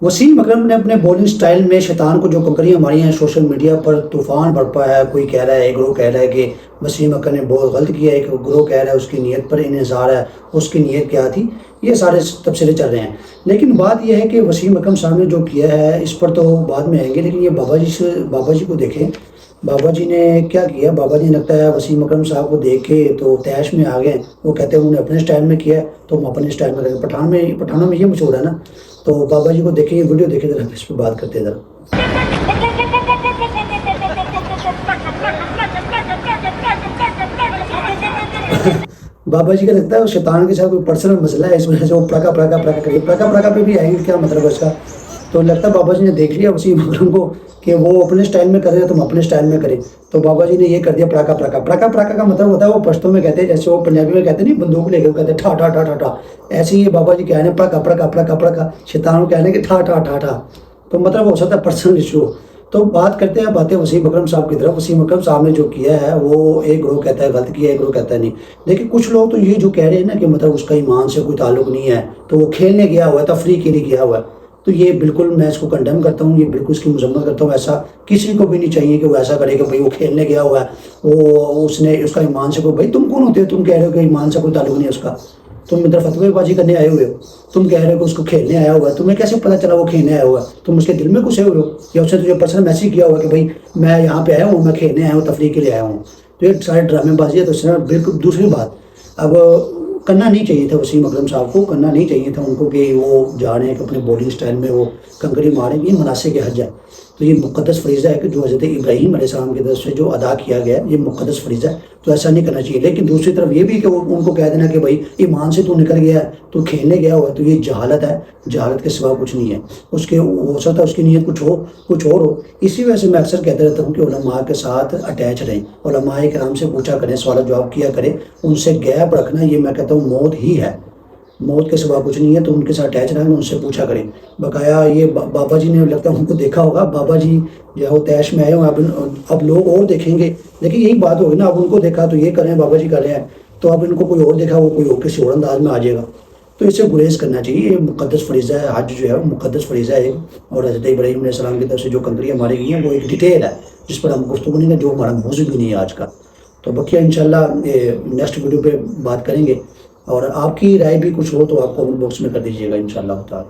وسیم اکرم نے اپنے bowling style میں شیطان کو جو کنکریاں ماری ہیں سوشل میڈیا پر طوفان برپا ہے. کوئی کہہ رہا ہے، ایک گروہ کہہ رہا ہے کہ وسیم اکرم نے بہت غلط کیا ہے، ایک گروہ کہہ رہا ہے اس کی نیت پر انحصار ہے، اس کی نیت کیا تھی. یہ سارے تبصرے چل رہے ہیں. لیکن بات یہ ہے کہ وسیم اکرم صاحب نے جو کیا ہے اس پر تو بعد میں آئیں گے، لیکن یہ بابا جی کو دیکھیں. بابا جی نے کیا کیا؟ بابا جی نے لگتا ہے وسیم اکرم صاحب کو دیکھ کے تو تیش میں آ گئے. وہ کہتے ہیں انہوں نے اپنے سٹائل میں کیا ہے تو ہم اپنے سٹائل میں کریں. پٹھانوں میں یہ مشہور ہے نا. تو بابا جی کو دیکھیں، یہ ویڈیو دیکھیں ذرا، اس پہ بات کرتے ہیں ذرا. بابا جی کا لگتا ہے وہ شیطان کے ساتھ کوئی پرسنل مسئلہ ہے، اس وجہ سے وہ پڑکا کرے. پڑکا پہ بھی آئے گی، کیا مطلب ہے اس کا؟ تو لگتا ہے بابا جی نے دیکھ لیا وسیم اکرم کو کہ وہ اپنے سٹائل میں کر رہے ہیں تو ہم اپنے سٹائل میں کریں. تو بابا جی نے یہ کر دیا پڑکا کا مطلب ہوتا ہے وہ پشتوں میں کہتے ہیں، جیسے وہ پنجابی میں کہتے ہیں نہیں، بندوق لے کے کہتے ہیں ٹھا ٹھا ٹھا ٹھا ٹھا. ایسے ہی بابا جی کہنے پڑکا شیطان کو کہنے کہ ٹھا ٹھا ٹھا ٹھا. تو مطلب ہو سکتا ہے پرسنل ایشو. تو بات کرتے ہیں باتیں وسیم اکرم صاحب کی طرف. وسیم اکرم صاحب نے جو کیا ہے وہ ایک گروہ کہتا ہے غلط کیا ہے، ایک گروہ کہتا ہے نہیں. دیکھیں کچھ لوگ تو یہ جو کہہ رہے ہیں نا کہ مطلب اس کا ایمان سے کوئی تعلق نہیں ہے، تو وہ کھیلنے گیا ہوا ہے، تفریح کے لیے گیا ہوا ہے. تو یہ بالکل میں اس کو کنڈیم کرتا ہوں، یہ بالکل اس کی مذمت کرتا ہوں. ایسا کسی کو بھی نہیں چاہیے کہ وہ ایسا کرے کہ بھائی وہ کھیلنے گیا ہوا ہے، وہ اس کا ایمان سے کوئی. بھائی تم کون ہوتے ہو؟ تم کہہ رہے ہو کہ ایمان سے کوئی تعلق نہیں ہے اس کا. تم ادھر فتوی بازی کرنے آئے ہوئے ہو. تم کہہ رہے ہو کہ اس کو کھیلنے آیا ہوا ہے. تمہیں کیسے پتا چلا وہ کھیلنے آیا ہوا ہے؟ تم اس کے دل میں گھسے ہوئے ہو یا اس نے تجھے پرسنل میسج کیا ہوا کہ بھائی میں یہاں پہ آیا ہوں، میں کھیلنے آیا ہوں، تفریح کے لیے آیا ہوں. تو یہ سارے ڈرامے بازی ہے. تو اس نے بالکل دوسری بات، اب کرنا نہیں چاہیے تھا وسیم اکرم صاحب کو، کرنا نہیں چاہیے تھا ان کو کہ وہ جا رہے ہیں کہ اپنے بولنگ سٹائل میں وہ کنکری ماریں. یہ مناسب کے حج ہے. تو یہ مقدس فریضہ ہے کہ جو حضرت ابراہیم علیہ السلام کی طرف سے جو ادا کیا گیا ہے، یہ مقدس فریضہ ہے. تو ایسا نہیں کرنا چاہیے. لیکن دوسری طرف یہ بھی کہ ان کو کہہ دینا کہ بھائی ایمان سے تو نکل گیا ہے، تو کھیلنے گیا ہوا ہے، تو یہ جہالت ہے. جہالت کے سوا کچھ نہیں ہے. اس کے ہو سکتا ہے اس کی نیت کچھ اور ہو. اسی وجہ سے میں اکثر کہتا رہتا ہوں کہ علماء کے ساتھ اٹیچ رہیں، علماء کرام سے پوچھا کریں، سوال جواب کیا کریں. ان سے گیپ رکھنا یہ میں کہتا ہوں موت ہی ہے، موت کے سوا کچھ نہیں ہے. تو ان کے ساتھ اٹیچ رہیں، ان سے پوچھا کریں. بقایا یہ بابا جی نے لگتا ہے ان کو دیکھا ہوگا، بابا جی جو ہے وہ تیش میں آئے ہوں. اب لوگ اور دیکھیں گے. دیکھیں یہی بات ہوگی نا، اب ان کو دیکھا تو یہ کریں، بابا جی کر رہے ہیں، تو اب ان کو کوئی اور دیکھا وہ کوئی اور کسی اور انداز میں آ جائے گا. تو اس سے گریز کرنا چاہیے. یہ مقدس فریضہ ہے، حج جو ہے وہ مقدس فریضہ ہے. اور حضرت ابراہیم علیہ السلام کی طرف سے جو کنکریاں ماری گئی ہیں وہ ایک ڈیٹیل ہے جس پر ہم گفتگو نہیں ہے، جو ہمارا موضوع بھی نہیں ہے آج کا. تو بقیہ انشاءاللہ نیکسٹ ویڈیو پہ بات کریں گے. اور آپ کی رائے بھی کچھ ہو تو آپ کامنٹ باکس میں کر دیجیے گا انشاءاللہ تعالی.